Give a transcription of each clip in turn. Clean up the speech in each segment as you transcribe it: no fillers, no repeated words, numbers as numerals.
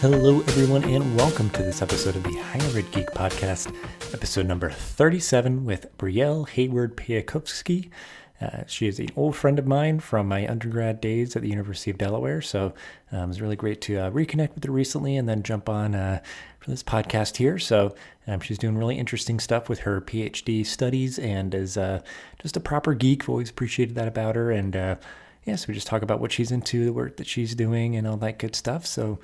Hello, everyone, and welcome to this episode of the Higher Ed Geek Podcast, episode number 37 with Brielle Hayward-Piatkovskyi. She is an old friend of mine from my undergrad days at the University of Delaware, so it was really great to reconnect with her recently and then jump on for this podcast here. So she's doing really interesting stuff with her Ph.D. studies and is just a proper geek. I've always appreciated that about her, and so we just talk about what she's into, the work that she's doing, and all that good stuff. So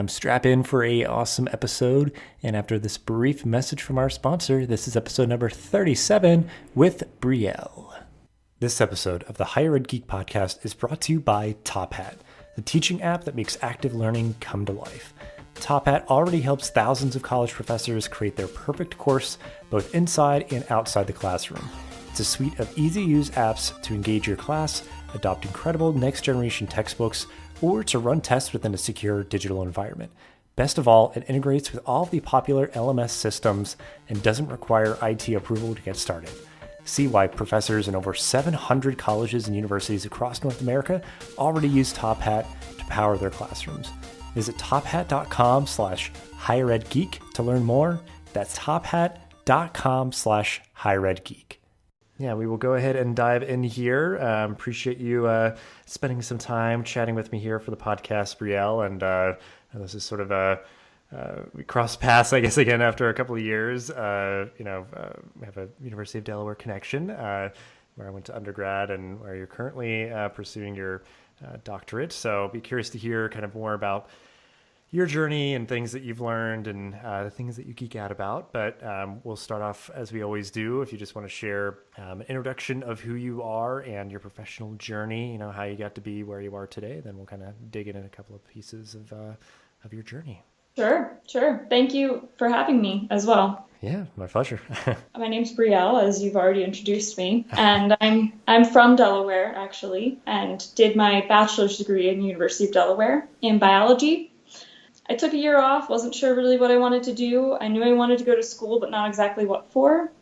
strap in for a awesome episode. And after this brief message from our sponsor, this is episode number 37 with Brielle. This episode of the Higher Ed Geek Podcast is brought to you by Top Hat, the teaching app that makes active learning come to life. Top Hat already helps thousands of college professors create their perfect course, both inside and outside the classroom. It's a suite of easy-to-use apps to engage your class, adopt incredible next-generation textbooks, or to run tests within a secure digital environment. Best of all, it integrates with all of the popular LMS systems and doesn't require IT approval to get started. See why professors in over 700 colleges and universities across North America already use Top Hat to power their classrooms. Visit tophat.com/higheredgeek to learn more. That's tophat.com/higheredgeek. Yeah, we will go ahead and dive in here. Appreciate you spending some time chatting with me here for the podcast, Brielle. And this is sort of we crossed paths, I guess, again after a couple of years. We have a University of Delaware connection where I went to undergrad and where you're currently pursuing your doctorate. So I'll be curious to hear kind of more about your journey and things that you've learned and the things that you geek out about. But we'll start off as we always do. If you just want to share an introduction of who you are and your professional journey, how you got to be where you are today, then we'll kind of dig in a couple of pieces of your journey. Sure. Thank you for having me as well. Yeah, my pleasure. My name's Brielle, as you've already introduced me, and I'm from Delaware, actually, and did my bachelor's degree in the University of Delaware in biology. I took a year off, wasn't sure really what I wanted to do. I knew I wanted to go to school, but not exactly what for.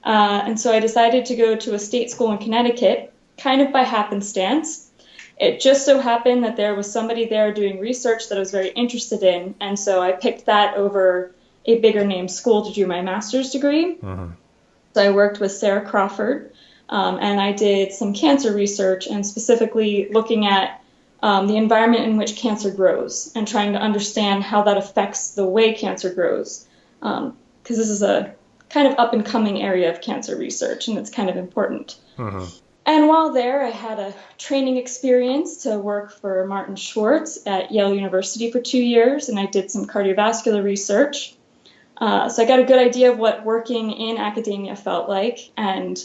And so I decided to go to a state school in Connecticut, kind of by happenstance. It just so happened that there was somebody there doing research that I was very interested in, and so I picked that over a bigger name school to do my master's degree. Uh-huh. So I worked with Sarah Crawford, and I did some cancer research, and specifically looking at the environment in which cancer grows and trying to understand how that affects the way cancer grows. Because this is a kind of up-and-coming area of cancer research, and it's kind of important. Uh-huh. And while there, I had a training experience to work for Martin Schwartz at Yale University for 2 years, and I did some cardiovascular research. So I got a good idea of what working in academia felt like. And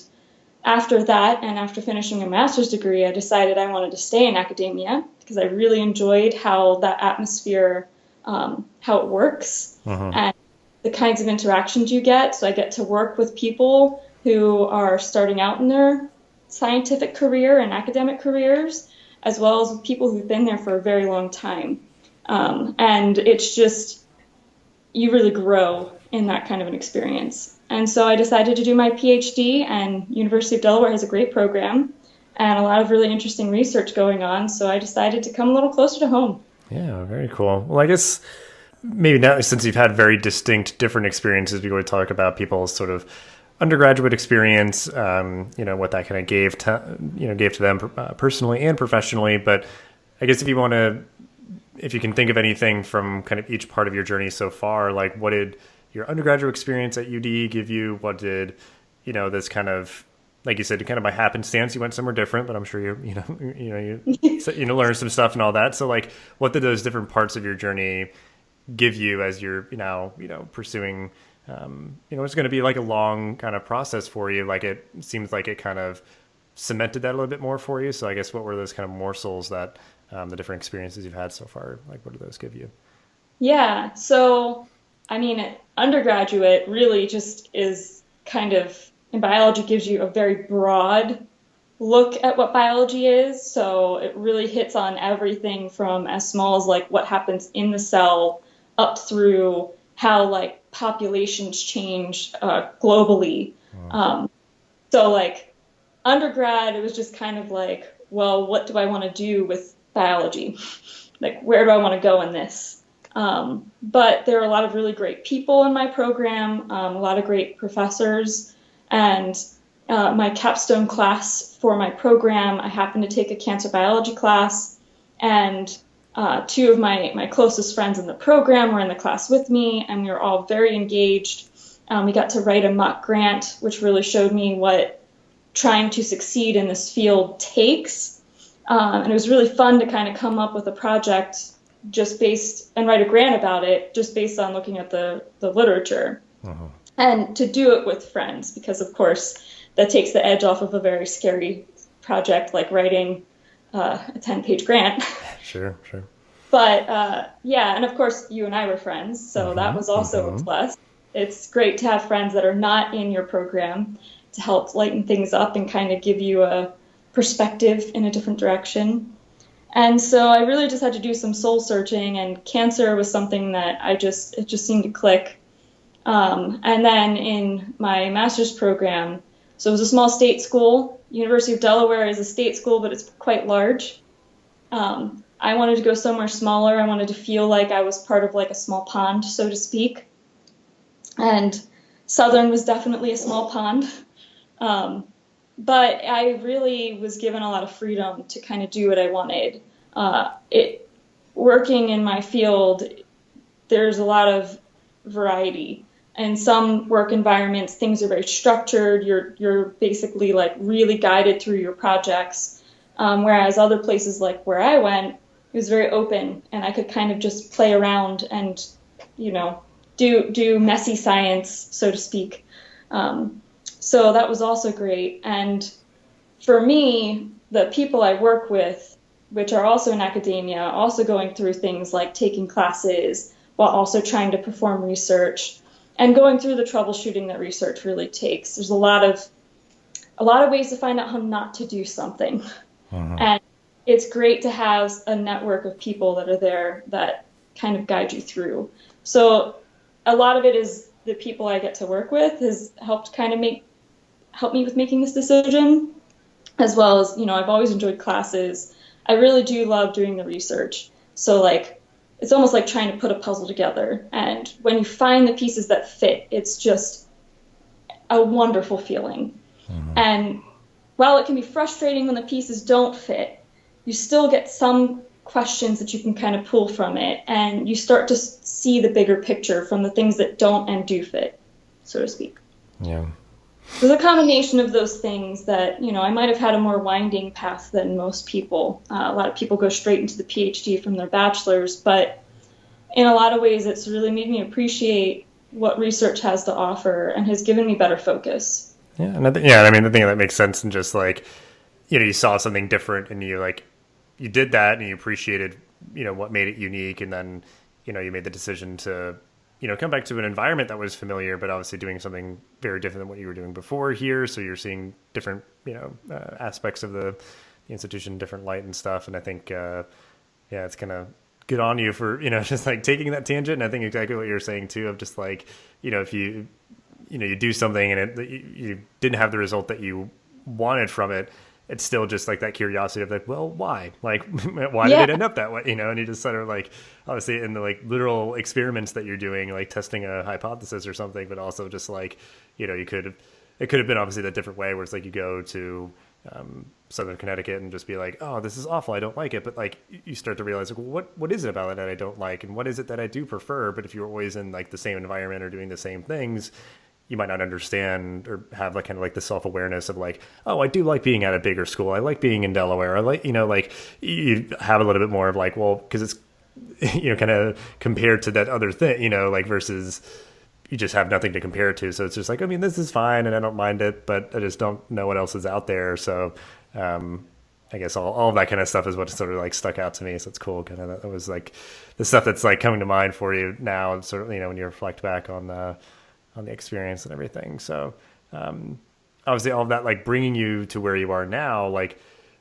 after that, and after finishing a master's degree, I decided I wanted to stay in academia because I really enjoyed how that atmosphere, how it works, and the kinds of interactions you get. So I get to work with people who are starting out in their scientific career and academic careers, as well as people who've been there for a very long time. And it's just, you really grow in that kind of an experience. And so I decided to do my PhD, and University of Delaware has a great program and a lot of really interesting research going on. So I decided to come a little closer to home. Yeah, very cool. Well, I guess maybe now, since you've had very distinct, different experiences, we go to talk about people's sort of undergraduate experience, what that kind of gave to them personally and professionally. But I guess if you can think of anything from kind of each part of your journey so far, like what did your undergraduate experience at UD give you? What did, this kind of, like you said, kind of by happenstance, you went somewhere different, but I'm sure you learned some stuff and all that. So like, what did those different parts of your journey give you as you're, pursuing, it's going to be like a long kind of process for you. Like it seems like it kind of cemented that a little bit more for you. So I guess what were those kind of morsels that the different experiences you've had so far, like what do those give you? Yeah. So, undergraduate really just is kind of, in biology, gives you a very broad look at what biology is. So it really hits on everything from as small as like what happens in the cell up through how like populations change globally. So like undergrad, it was just kind of like, well, what do I want to do with biology? Like, where do I want to go in this? But there are a lot of really great people in my program, a lot of great professors, and my capstone class for my program, I happened to take a cancer biology class, and two of my closest friends in the program were in the class with me, and we were all very engaged. We got to write a mock grant, which really showed me what trying to succeed in this field takes. And it was really fun to kind of come up with a project and write a grant about it just based on looking at the literature. Uh-huh. And to do it with friends, because of course that takes the edge off of a very scary project like writing a 10-page grant. Sure. But and of course you and I were friends, so that was also a plus. It's great to have friends that are not in your program to help lighten things up and kind of give you a perspective in a different direction. And so I really just had to do some soul searching, and cancer was something that it just seemed to click. And then in my master's program, so it was a small state school. University of Delaware is a state school, but it's quite large. I wanted to go somewhere smaller. I wanted to feel like I was part of like a small pond, so to speak. And Southern was definitely a small pond. But I really was given a lot of freedom to kind of do what I wanted. Working in my field, there's a lot of variety. In some work environments, things are very structured. You're basically like really guided through your projects. Whereas other places like where I went, it was very open, and I could kind of just play around and, do messy science, so to speak. So that was also great. And for me, the people I work with, which are also in academia, also going through things like taking classes while also trying to perform research and going through the troubleshooting that research really takes. There's a lot of ways to find out how not to do something. Uh-huh. And it's great to have a network of people that are there that kind of guide you through. So a lot of it is the people I get to work with has helped kind of help me with making this decision, as well as, I've always enjoyed classes. I really do love doing the research. So it's almost like trying to put a puzzle together. And when you find the pieces that fit, it's just a wonderful feeling. Mm-hmm. And while it can be frustrating when the pieces don't fit, you still get some questions that you can kind of pull from it. And you start to see the bigger picture from the things that don't and do fit, so to speak. Yeah. There's a combination of those things that, I might have had a more winding path than most people. A lot of people go straight into the Ph.D. from their bachelor's, but in a lot of ways, it's really made me appreciate what research has to offer and has given me better focus. Yeah, and I think that makes sense. And just you saw something different, and you did that, and you appreciated, what made it unique, and then, you made the decision to come back to an environment that was familiar, but obviously doing something very different than what you were doing before here. So you're seeing different, aspects of the institution, different light and stuff. And I think, it's kind of good on you for, just taking that tangent. And I think exactly what you're saying too, of just if you do something and you didn't have the result that you wanted from it, it's still just that curiosity of well, why? Why did it end up that way? And you just sort of obviously in the literal experiments that you're doing, testing a hypothesis or something, but also just it could have been obviously that different way where it's you go to Southern Connecticut and just be oh, this is awful, I don't like it. But you start to realize what is it about it that I don't like, and what is it that I do prefer? But if you're always in the same environment or doing the same things, you might not understand or have kind of the self-awareness of oh, I do like being at a bigger school. I like being in Delaware. I like, you have a little bit more of well, because it's, kind of compared to that other thing, versus you just have nothing to compare it to. So it's just this is fine and I don't mind it, but I just don't know what else is out there. So I guess all of that kind of stuff is what sort of stuck out to me. So it's cool. Kind of that was the stuff that's coming to mind for you now, sort of, when you reflect back on the experience and everything. So obviously all of that bringing you to where you are now,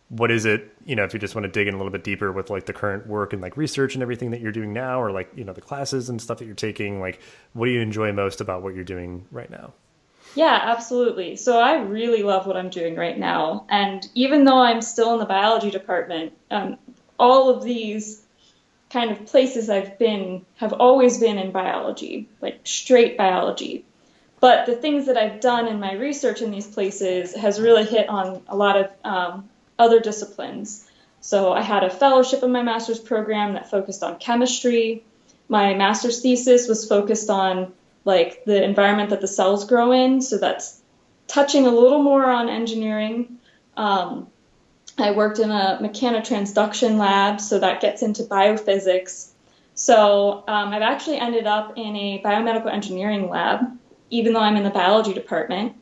what is it, if you just want to dig in a little bit deeper with the current work and research and everything that you're doing now, or the classes and stuff that you're taking, what do you enjoy most about what you're doing right now? Yeah, absolutely. So I really love what I'm doing right now. And even though I'm still in the biology department, all of these kind of places I've been have always been in biology, like straight biology. But the things that I've done in my research in these places has really hit on a lot of other disciplines. So I had a fellowship in my master's program that focused on chemistry. My master's thesis was focused on like the environment that the cells grow in. So that's touching a little more on engineering. I worked in a mechanotransduction lab, so that gets into biophysics. So I've actually ended up in a biomedical engineering lab, even though I'm in the biology department.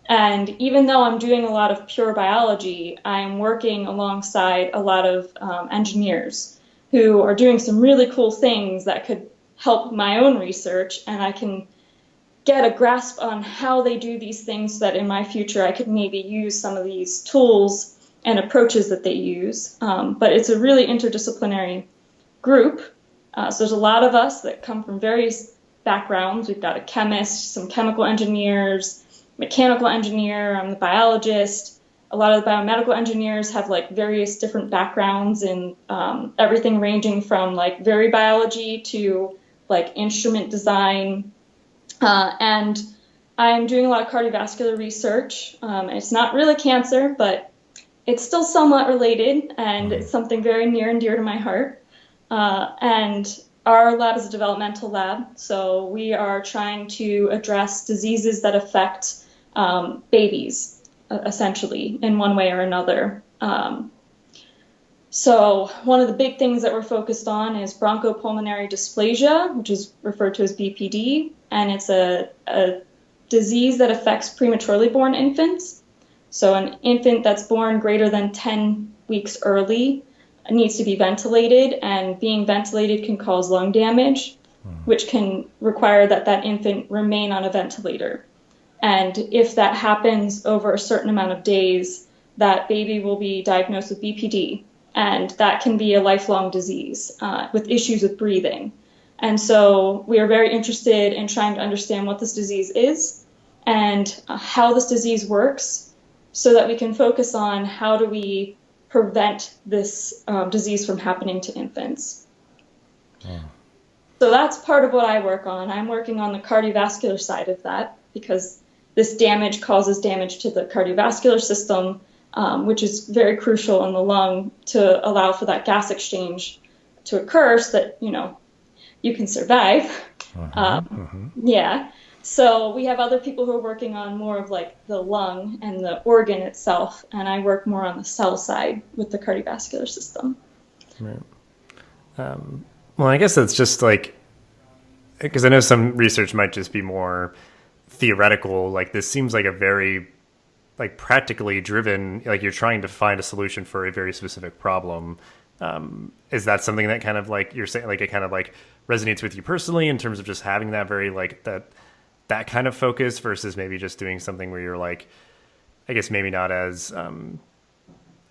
And even though I'm doing a lot of pure biology, I'm working alongside a lot of engineers who are doing some really cool things that could help my own research, and I can get a grasp on how they do these things so that in my future I could maybe use some of these tools and approaches that they use. But it's a really interdisciplinary group. So there's a lot of us that come from various backgrounds. We've got a chemist, some chemical engineers, mechanical engineer, I'm the biologist. A lot of the biomedical engineers have like various different backgrounds in everything ranging from like very biology to like instrument design. And I'm doing a lot of cardiovascular research. It's not really cancer, but it's still somewhat related, and it's something very near and dear to my heart. And our lab is a developmental lab, so we are trying to address diseases that affect babies, essentially, in one way or another. So one of the big things that we're focused on is bronchopulmonary dysplasia, which is referred to as BPD, and it's a disease that affects prematurely born infants. So an infant that's born greater than 10 weeks early needs to be ventilated, and being ventilated can cause lung damage, which can require that that infant remain on a ventilator. And if that happens over a certain amount of days, that baby will be diagnosed with BPD, and that can be a lifelong disease with issues with breathing. And so we are very interested in trying to understand what this disease is and how this disease works, so that we can focus on how do we prevent this disease from happening to infants. Yeah. So that's part of what I work on. I'm working on the cardiovascular side of that, because this damage causes damage to the cardiovascular system, which is very crucial in the lung to allow for that gas exchange to occur so that, you can survive. Yeah. So we have other people who are working on more of like the lung and the organ itself, and I work more on the cell side with the cardiovascular system. Right. Well, I guess that's just like, because I know some research might just be more theoretical. Like this seems like a very like practically driven, like you're trying to find a solution for a very specific problem. Is that something that kind of like you're saying, like it kind of like resonates with you personally in terms of just having that very like that kind of focus versus maybe just doing something where you're like, I guess maybe not as,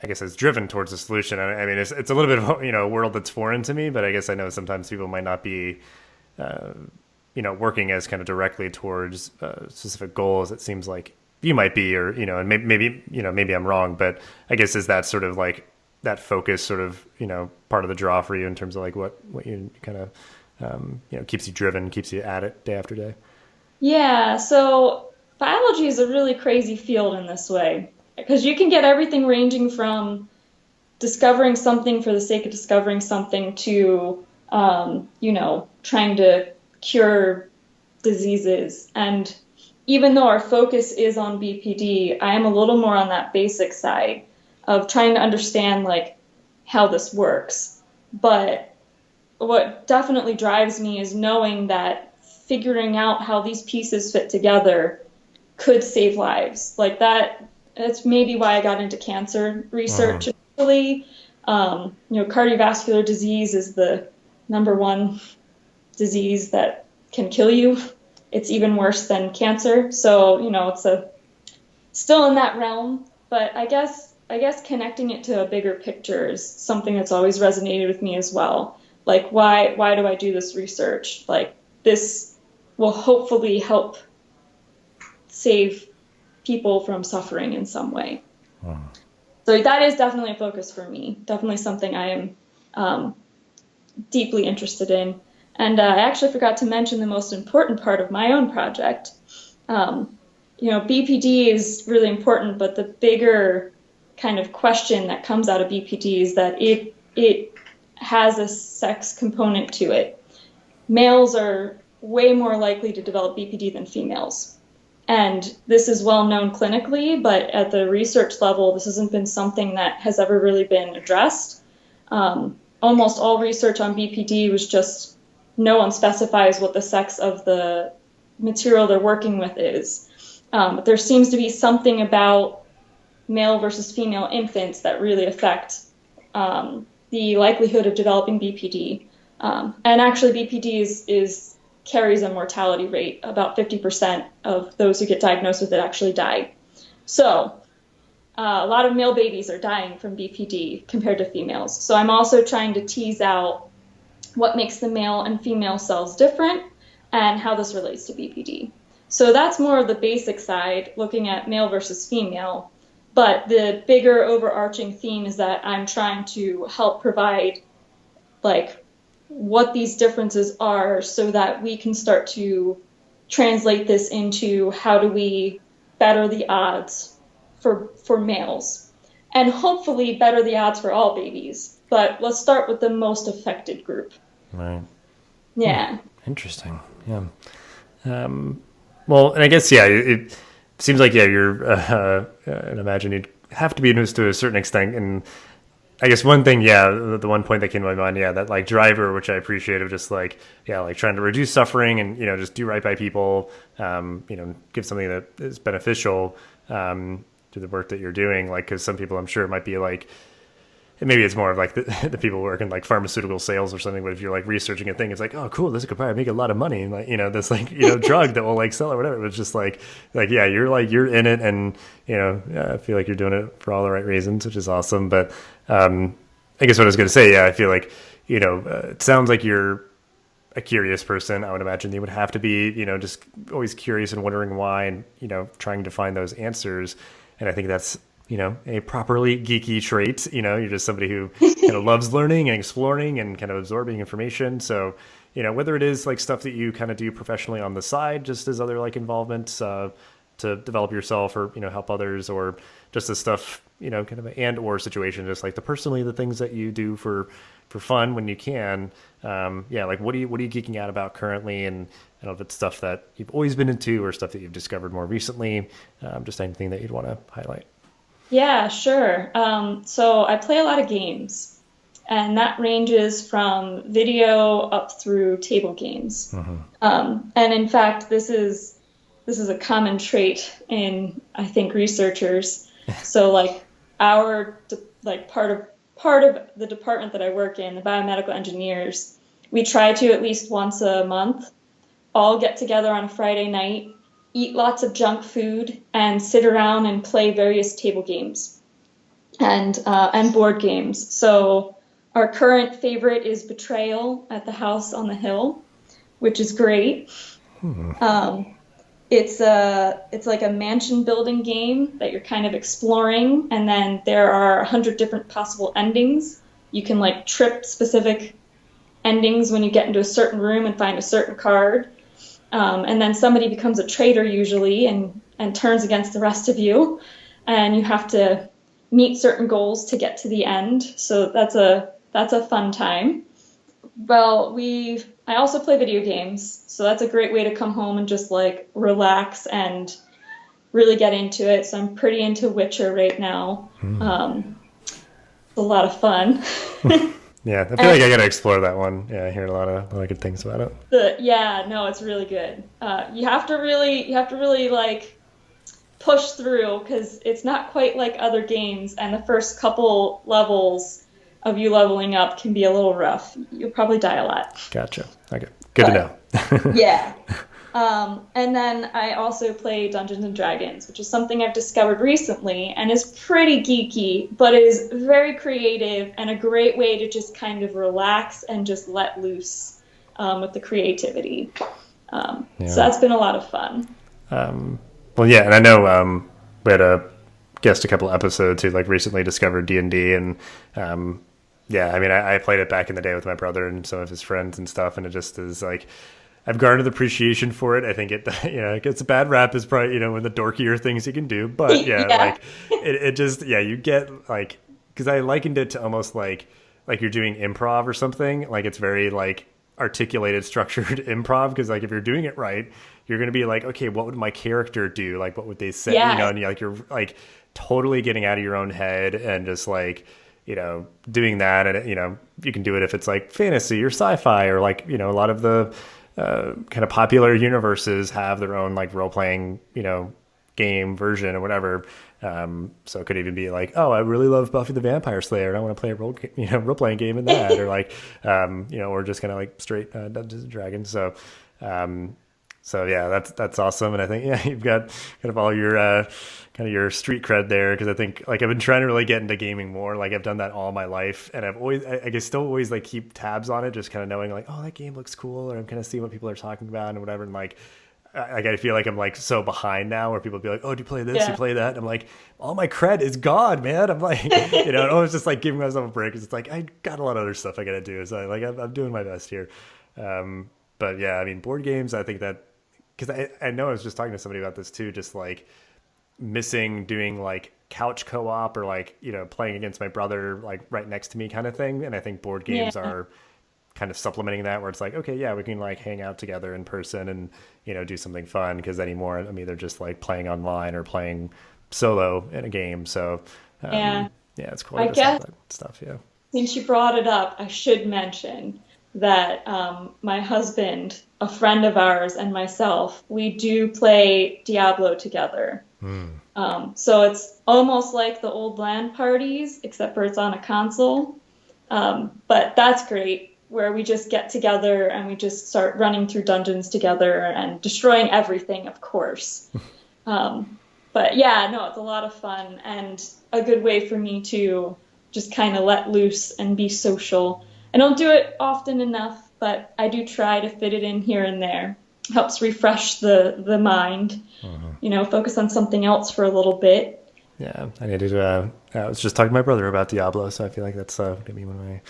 as driven towards a solution. I mean, it's a little bit of, a world that's foreign to me, but I guess I know sometimes people might not be, working as kind of directly towards specific goals. It seems like you might be, or, and maybe I'm wrong, but I guess is that sort of like that focus sort of, part of the draw for you in terms of like what you kind of, keeps you driven, keeps you at it day after day? Yeah, so biology is a really crazy field in this way, because you can get everything ranging from discovering something for the sake of discovering something to, trying to cure diseases. And even though our focus is on BPD, I am a little more on that basic side of trying to understand like how this works. But what definitely drives me is knowing that figuring out how these pieces fit together could save lives. Like that's maybe why I got into cancer research initially. Cardiovascular disease is the number one disease that can kill you. It's even worse than cancer. So, it's still in that realm, but I guess connecting it to a bigger picture is something that's always resonated with me as well. Like, why do I do this research? Like, this will hopefully help save people from suffering in some way. So that is definitely a focus for me. Definitely something I am deeply interested in. And I actually forgot to mention the most important part of my own project. BPD is really important, but the bigger kind of question that comes out of BPD is that it has a sex component to it. Males are way more likely to develop BPD than females. And this is well known clinically, but at the research level, this hasn't been something that has ever really been addressed. Almost all research on BPD was just no one specifies what the sex of the material they're working with is. But there seems to be something about male versus female infants that really affect the likelihood of developing BPD. And actually, BPD carries a mortality rate. About 50% of those who get diagnosed with it actually die. So a lot of male babies are dying from BPD compared to females. So I'm also trying to tease out what makes the male and female cells different and how this relates to BPD. So that's more of the basic side, looking at male versus female. But the bigger overarching theme is that I'm trying to help provide what these differences are so that we can start to translate this into how do we better the odds for males and hopefully better the odds for all babies. But let's start with the most affected group. Right. Yeah. Interesting. Yeah. Well, and I guess, it seems like, you're, and imagine you'd have to be news to a certain extent. And I guess one thing, the one point that came to my mind, that driver, which I appreciate, of just trying to reduce suffering and, just do right by people, give something that is beneficial to the work that you're doing. Because some people, I'm sure it might be maybe it's more of the people working pharmaceutical sales or something, but if you're researching a thing, it's oh, cool, this could probably make a lot of money, and this drug that will sell or whatever. It's just you're in it, and I feel like you're doing it for all the right reasons, which is awesome. But I guess what I was going to say, I feel it sounds like you're a curious person. I would imagine you would have to be just always curious and wondering why, and trying to find those answers. And I think that's a properly geeky trait. You're just somebody who kind of loves learning and exploring and kind of absorbing information. So, whether it is stuff that you kind of do professionally on the side, just as other involvements to develop yourself or, help others, or just the stuff, kind of an or situation, just the things that you do for fun when you can. What are you geeking out about currently? And I don't know if it's stuff that you've always been into or stuff that you've discovered more recently, just anything that you'd want to highlight. Yeah, sure. So I play a lot of games, and that ranges from video up through table games. Mm-hmm. And in fact, this is a common trait in, I think, researchers. So our part of the department that I work in, the biomedical engineers, we try to at least once a month all get together on a Friday night, eat lots of junk food, and sit around and play various table games and board games. So our current favorite is Betrayal at the House on the Hill, which is great. It's like a mansion building game that you're kind of exploring, and then there are 100 different possible endings. You can trip specific endings when you get into a certain room and find a certain card. And then somebody becomes a traitor usually and turns against the rest of you, and you have to meet certain goals to get to the end. So that's a fun time. Well, I also play video games, so that's a great way to come home and just relax and really get into it. So I'm pretty into Witcher right now. It's a lot of fun. Yeah, I feel like I got to explore that one. Yeah, I hear a lot of good things about it. It's really good. You have to really push through, because it's not quite like other games, and the first couple levels of you leveling up can be a little rough. You'll probably die a lot. Gotcha. Okay, good to know. Yeah. And then I also play Dungeons and Dragons, which is something I've discovered recently and is pretty geeky, but is very creative and a great way to just kind of relax and just let loose with the creativity. So that's been a lot of fun. Well, yeah, and I know we had a guest a couple episodes who recently discovered D&D, and Yeah, I mean, I played it back in the day with my brother and some of his friends and stuff, and it just is like I've garnered appreciation for it. I think it, it gets a bad rap is probably, one of the dorkier things you can do, but yeah, Yeah. like it just, yeah, you get like, because I likened it to almost like you're doing improv or something. Like it's very like articulated, structured improv. Because like if you're doing it right, you're gonna be like, okay, what would my character do? Like what would they say? Yeah. And you're like totally getting out of your own head and just like doing that. And you can do it if it's like fantasy or sci-fi or like a lot of the kind of popular universes have their own like role playing game version or whatever. So it could even be like, oh, I really love Buffy the Vampire Slayer, and I want to play a role playing game in that, or like, or just kind of like straight Dungeons and Dragons. So yeah, that's awesome, and I think you've got kind of all your kind of your street cred there, because I think like I've been trying to really get into gaming more. Like I've done that all my life, and I've always I guess still always like keep tabs on it, just kind of knowing like, oh, that game looks cool, or I'm kind of seeing what people are talking about and whatever, and like I feel like I'm like so behind now, where people be like, oh, do you play this? Yeah. You play that? And I'm like, all my cred is gone, man. I'm like, I was just like giving myself a break, because it's like I got a lot of other stuff I got to do. So like I'm doing my best here. But yeah, I mean, board games, I think that, because I know I was just talking to somebody about this too, just like missing doing like couch co-op or like, playing against my brother, like right next to me kind of thing. And I think board games are kind of supplementing that, where it's like, okay, yeah, we can like hang out together in person and, do something fun, because anymore I'm either just like playing online or playing solo in a game. So yeah, it's cool. I guess that stuff. Yeah. since you brought it up, I should mention that my husband, a friend of ours, and myself, we do play Diablo together. So it's almost like the old LAN parties, except for it's on a console. But that's great, where we just get together and we just start running through dungeons together and destroying everything, of course. But yeah, no, it's a lot of fun and a good way for me to just kind of let loose and be social. I don't do it often enough, but I do try to fit it in here and there. Helps refresh the mind, focus on something else for a little bit. Yeah, I need to. I was just talking to my brother about Diablo, so I feel like that's going to be one of my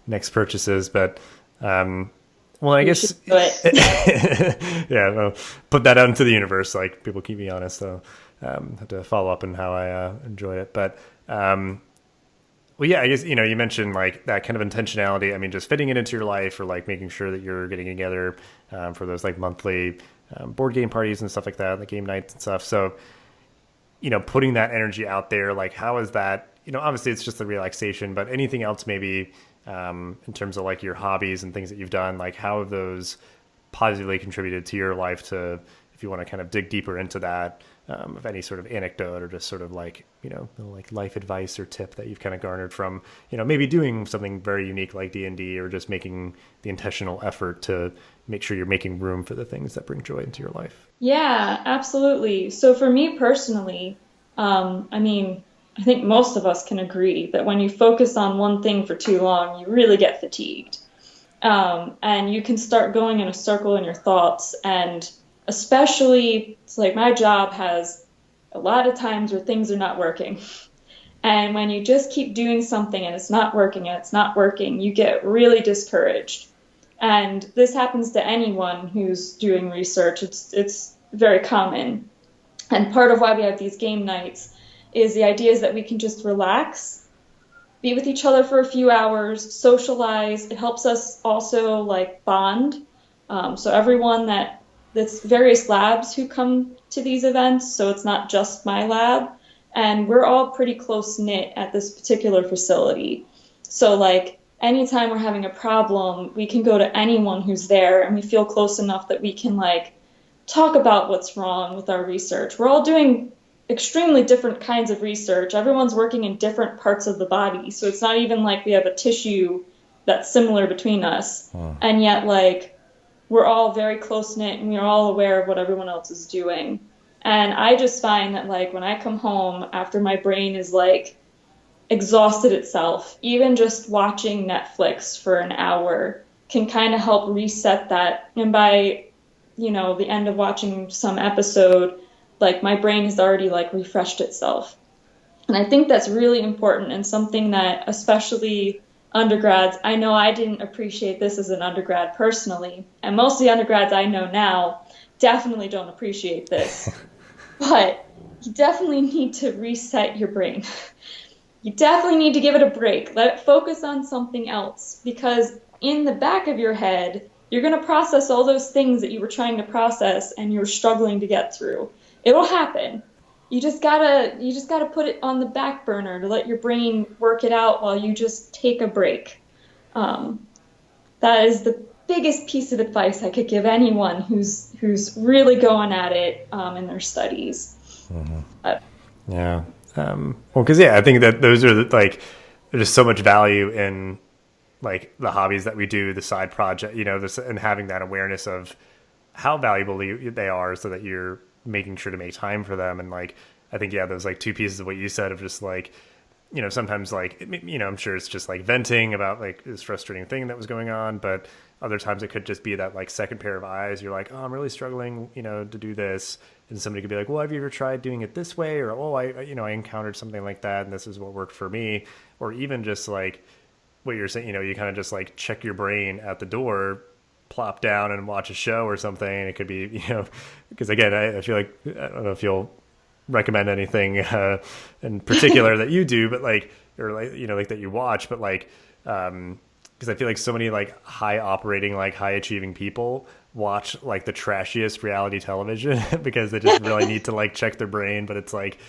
next purchases. But, well, I guess, yeah, well, put that out into the universe. Like people keep me honest, so have to follow up on how I enjoy it. But, well, yeah, I guess you mentioned like that kind of intentionality. I mean, just fitting it into your life, or like making sure that you're getting together for those like monthly board game parties and stuff like that, like game nights and stuff. So, putting that energy out there, like how is that, obviously it's just the relaxation, but anything else maybe in terms of like your hobbies and things that you've done, like how have those positively contributed to your life, to, if you want to kind of dig deeper into that, of any sort of anecdote or just sort of like, like life advice or tip that you've kind of garnered from, maybe doing something very unique like D&D, or just making the intentional effort to make sure you're making room for the things that bring joy into your life. Yeah, absolutely. So for me personally, I think most of us can agree that when you focus on one thing for too long, you really get fatigued. And you can start going in a circle in your thoughts. And especially, it's like my job has a lot of times where things are not working. And when you just keep doing something and it's not working and it's not working, you get really discouraged. And this happens to anyone who's doing research. It's very common. And part of why we have these game nights is the idea is that we can just relax, be with each other for a few hours, socialize. It helps us also like bond. So everyone that's various labs who come to these events, so it's not just my lab, and we're all pretty close knit at this particular facility. So like anytime we're having a problem, we can go to anyone who's there, and we feel close enough that we can like talk about what's wrong with our research. We're all doing extremely different kinds of research. Everyone's working in different parts of the body, so it's not even like we have a tissue that's similar between us. And yet like we're all very close knit and we're all aware of what everyone else is doing. And I just find that like when I come home after my brain is like exhausted itself, even just watching Netflix for an hour can kind of help reset that. And by, the end of watching some episode, like my brain has already like refreshed itself. And I think that's really important, and something that especially undergrads, I know I didn't appreciate this as an undergrad personally, and most of the undergrads I know now definitely don't appreciate this. But you definitely need to reset your brain. You definitely need to give it a break. Let it focus on something else, because in the back of your head, you're going to process all those things that you were trying to process and you're struggling to get through. It will happen. You just gotta put it on the back burner to let your brain work it out while you just take a break. That is the biggest piece of advice I could give anyone who's really going at it in their studies. Mm-hmm. Yeah. Well, because I think that those are like, there's so much value in like the hobbies that we do, the side project, and having that awareness of how valuable they are, so that you're making sure to make time for them. And like, I think, those like two pieces of what you said of just like, sometimes like, I'm sure it's just like venting about like this frustrating thing that was going on, but other times it could just be that like second pair of eyes. You're like, oh, I'm really struggling, to do this. And somebody could be like, well, have you ever tried doing it this way? Or, oh, I encountered something like that, and this is what worked for me. Or even just like what you're saying, you kind of just like check your brain at the door, plop down and watch a show or something. And it could be, because again, I feel like, I don't know if you'll recommend anything in particular that you do, but like, or like, like that you watch, but like, because I feel like so many like high operating, like high achieving people watch like the trashiest reality television because they just really need to like check their brain. But it's like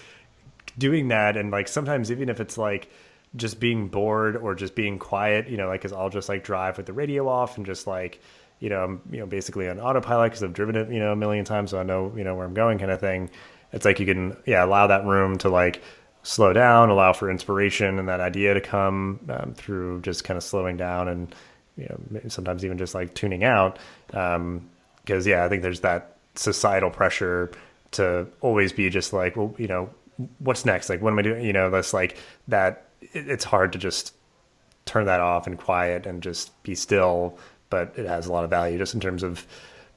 doing that, and like sometimes even if it's like just being bored or just being quiet, like, cause I'll just like drive with the radio off and just like, I'm, basically on autopilot because I've driven it, a million times, so I know, where I'm going, kind of thing. It's like you can, allow that room to like slow down, allow for inspiration and that idea to come through just kind of slowing down and, sometimes even just like tuning out. Because, I think there's that societal pressure to always be just like, well, what's next? Like, what am I doing? That's like that. It's hard to just turn that off and quiet and just be still, but it has a lot of value just in terms of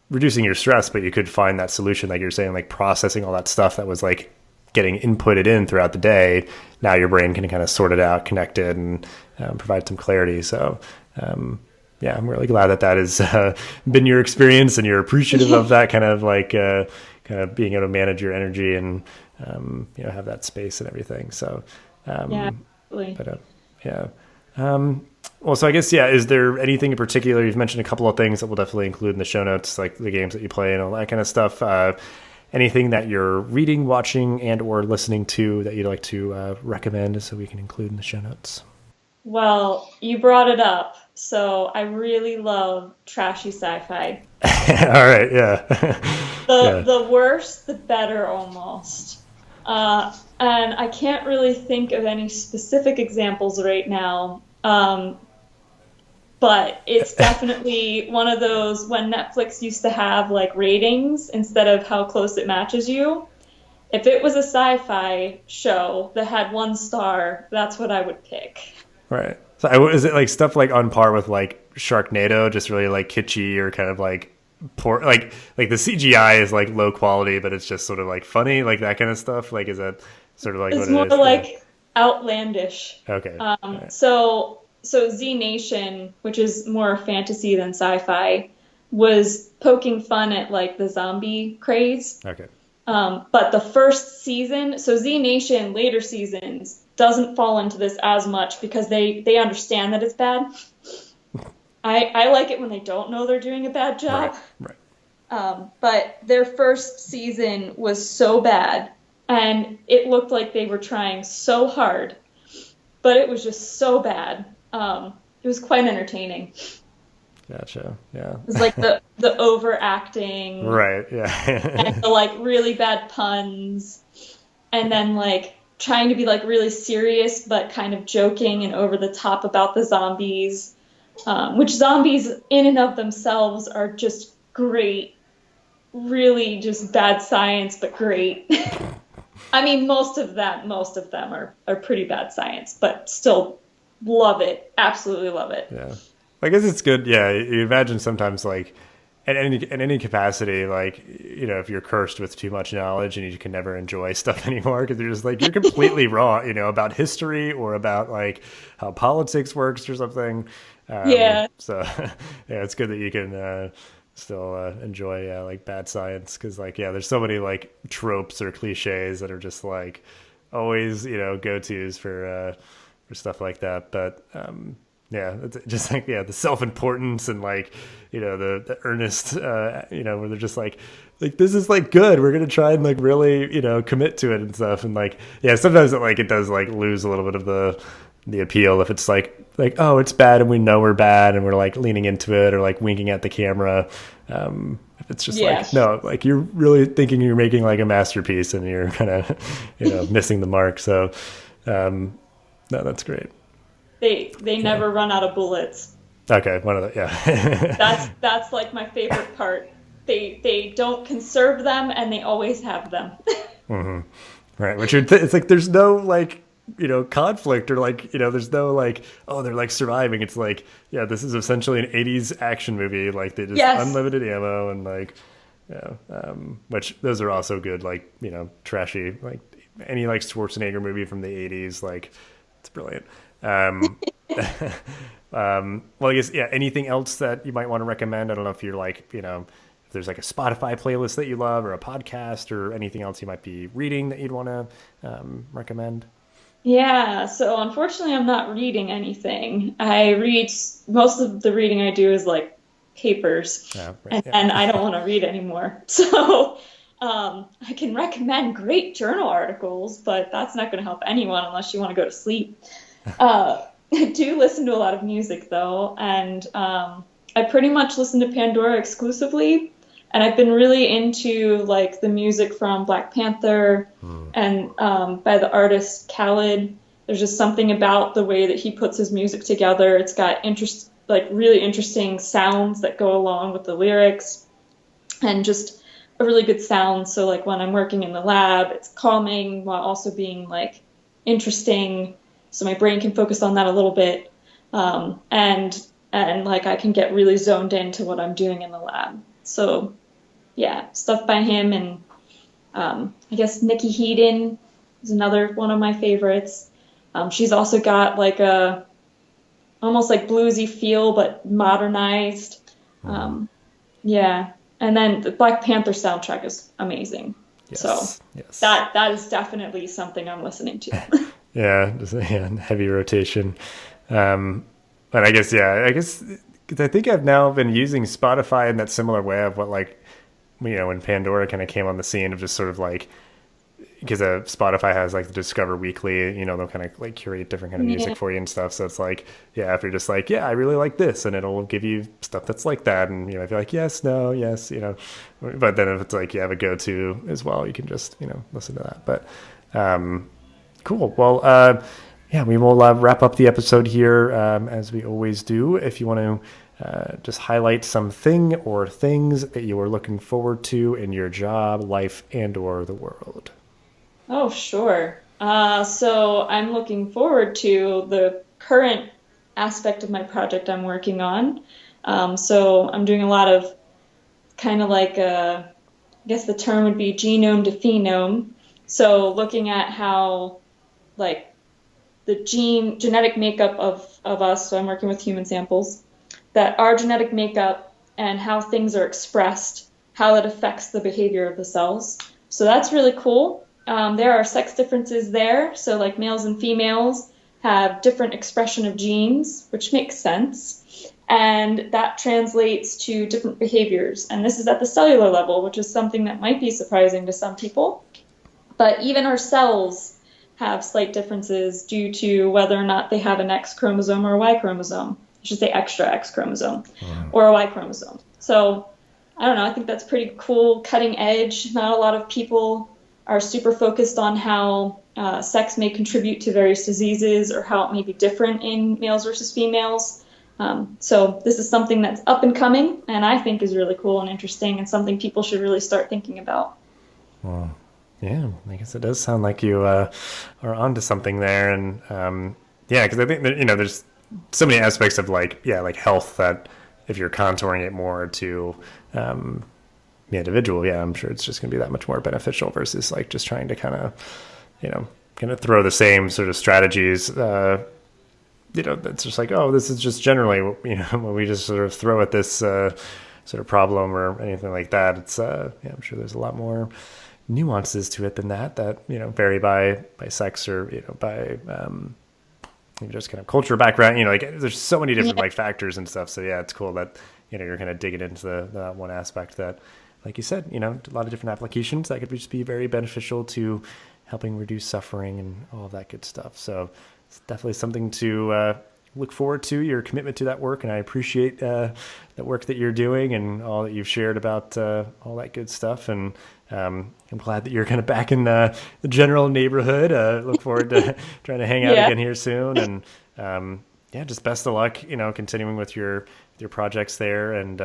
reducing your stress. But you could find that solution, like you're saying, like processing all that stuff that was like getting inputted in throughout the day. Now your brain can kind of sort it out, connect it, and provide some clarity. So, I'm really glad that has been your experience, and you're appreciative of that kind of like, kind of being able to manage your energy and, have that space and everything. So, absolutely. But, well, so I guess, is there anything in particular? You've mentioned a couple of things that we'll definitely include in the show notes, like the games that you play and all that kind of stuff. Anything that you're reading, watching, and or listening to that you'd like to recommend so we can include in the show notes? Well, you brought it up. So I really love trashy sci-fi. All right, yeah. The worse, the better almost. And I can't really think of any specific examples right now. But it's definitely one of those when Netflix used to have like ratings instead of how close it matches you. If it was a sci-fi show that had 1 star, that's what I would pick. Right. So is it like stuff like on par with like Sharknado, just really like kitschy or kind of like poor, like the CGI is like low quality, but it's just sort of like funny, like that kind of stuff? Like, is that sort of like it's what it is? It's more like outlandish. Okay. Right. So Z Nation, which is more fantasy than sci-fi, was poking fun at like the zombie craze. Okay. But the first season, so Z Nation later seasons doesn't fall into this as much because they understand that it's bad. I like it when they don't know they're doing a bad job. Right. But their first season was so bad, and it looked like they were trying so hard, but it was just so bad. It was quite entertaining. Gotcha. Yeah. It was like the overacting. Right. Yeah. And the like really bad puns, and then like trying to be like really serious but kind of joking and over the top about the zombies, which zombies in and of themselves are just great. Really just bad science, but great. I mean, most of them are pretty bad science, but still love it. Absolutely love it. Yeah. I guess it's good. Yeah. You imagine sometimes like, in any capacity, like, if you're cursed with too much knowledge and you can never enjoy stuff anymore because you're just like, you're completely wrong, about history or about like how politics works or something. Yeah. So yeah, it's good that you can still enjoy like bad science because like, yeah, there's so many like tropes or cliches that are just like always, go-tos for stuff like that. But yeah, it's just like, yeah, the self-importance and like, the earnest, where they're just like this is like good. We're gonna try and like really, commit to it and stuff. And like, yeah, sometimes it does like lose a little bit of the appeal if it's like oh, it's bad and we know we're bad and we're like leaning into it or like winking at the camera. If it's just like, no, like you're really thinking you're making like a masterpiece and you're kind of missing the mark. So no, that's great. They never run out of bullets. Okay, one of the, yeah. that's like my favorite part. They don't conserve them and they always have them. Mm-hmm. Right, which it's like there's no like conflict or like there's no like, oh, they're like surviving. It's like, yeah, this is essentially an 80s action movie. Like they just unlimited ammo and like, which those are also good. Like trashy like any like Schwarzenegger movie from the 80s. Like it's brilliant. Well, I guess, yeah, anything else that you might want to recommend? I don't know if you're like, if there's like a Spotify playlist that you love or a podcast or anything else you might be reading that you'd want to recommend. Yeah, so unfortunately I'm not reading anything. Most of the reading I do is like papers, and I don't want to read anymore. So I can recommend great journal articles, but that's not going to help anyone unless you want to go to sleep. I do listen to a lot of music though, and I pretty much listen to Pandora exclusively, and I've been really into like the music from Black Panther and by the artist Khaled. There's just something about the way that he puts his music together. It's got really interesting sounds that go along with the lyrics, and just a really good sound. So like when I'm working in the lab, it's calming while also being like interesting. So my brain can focus on that a little bit, and like I can get really zoned into what I'm doing in the lab. So yeah, stuff by him, and I guess Nikki Heeden is another one of my favorites. She's also got like a almost like bluesy feel, but modernized. Yeah, and then the Black Panther soundtrack is amazing. Yes, so that is definitely something I'm listening to. Yeah, heavy rotation. And I guess, because I think I've now been using Spotify in that similar way of what, like, when Pandora kind of came on the scene of just sort of like, because Spotify has like the Discover Weekly, they'll kind of like curate different kind of music for you and stuff. So it's like, yeah, if you're just like, yeah, I really like this, and it'll give you stuff that's like that. And, if you're like, yes, no, yes, but then if it's like you have a go-to as well, you can just, listen to that. But, cool. Well, yeah, we will wrap up the episode here as we always do. If you want to just highlight something or things that you are looking forward to in your job, life, and or the world. Oh, sure. So I'm looking forward to the current aspect of my project I'm working on. So I'm doing a lot of kind of like, I guess the term would be genome to phenome. So looking at how like the genetic makeup of us, so I'm working with human samples, that our genetic makeup and how things are expressed, how it affects the behavior of the cells. So that's really cool. There are sex differences there. So like males and females have different expression of genes, which makes sense. And that translates to different behaviors. And this is at the cellular level, which is something that might be surprising to some people. But even our cells have slight differences due to whether or not they have an X chromosome or a Y chromosome. I should say extra X chromosome or a Y chromosome. So I don't know, I think that's pretty cool, cutting edge. Not a lot of people are super focused on how sex may contribute to various diseases or how it may be different in males versus females. So this is something that's up and coming, and I think is really cool and interesting, and something people should really start thinking about. Wow. Yeah, I guess it does sound like you are onto something there, and yeah, because I think that, there's so many aspects of like health that if you're contouring it more to the individual, I'm sure it's just going to be that much more beneficial versus like just trying to kind of throw the same sort of strategies. It's just like, oh, this is just generally, when we just sort of throw at this sort of problem or anything like that. It's I'm sure there's a lot more nuances to it than that vary by sex or by just kind of culture background. Like there's so many different like factors and stuff. So it's cool that you're kind of digging into that one aspect that, like you said, a lot of different applications that could just be very beneficial to helping reduce suffering and all of that good stuff. So it's definitely something to look forward to, your commitment to that work. And I appreciate the work that you're doing and all that you've shared about all that good stuff. And I'm glad that you're kind of back in the general neighborhood. Look forward to trying to hang out again here soon. And just best of luck, continuing with your projects there. And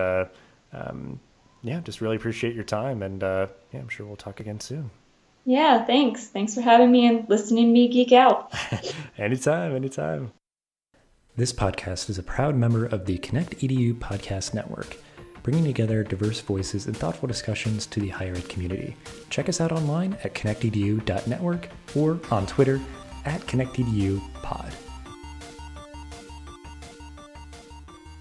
just really appreciate your time. And I'm sure we'll talk again soon. Yeah, thanks. Thanks for having me and listening to me geek out. Anytime. This podcast is a proud member of the ConnectEDU Podcast Network, bringing together diverse voices and thoughtful discussions to the higher ed community. Check us out online at connectedu.network or on Twitter at ConnectEDUPod.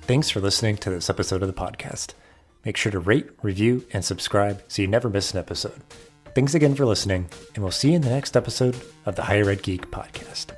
Thanks for listening to this episode of the podcast. Make sure to rate, review, and subscribe so you never miss an episode. Thanks again for listening, and we'll see you in the next episode of the Higher Ed Geek Podcast.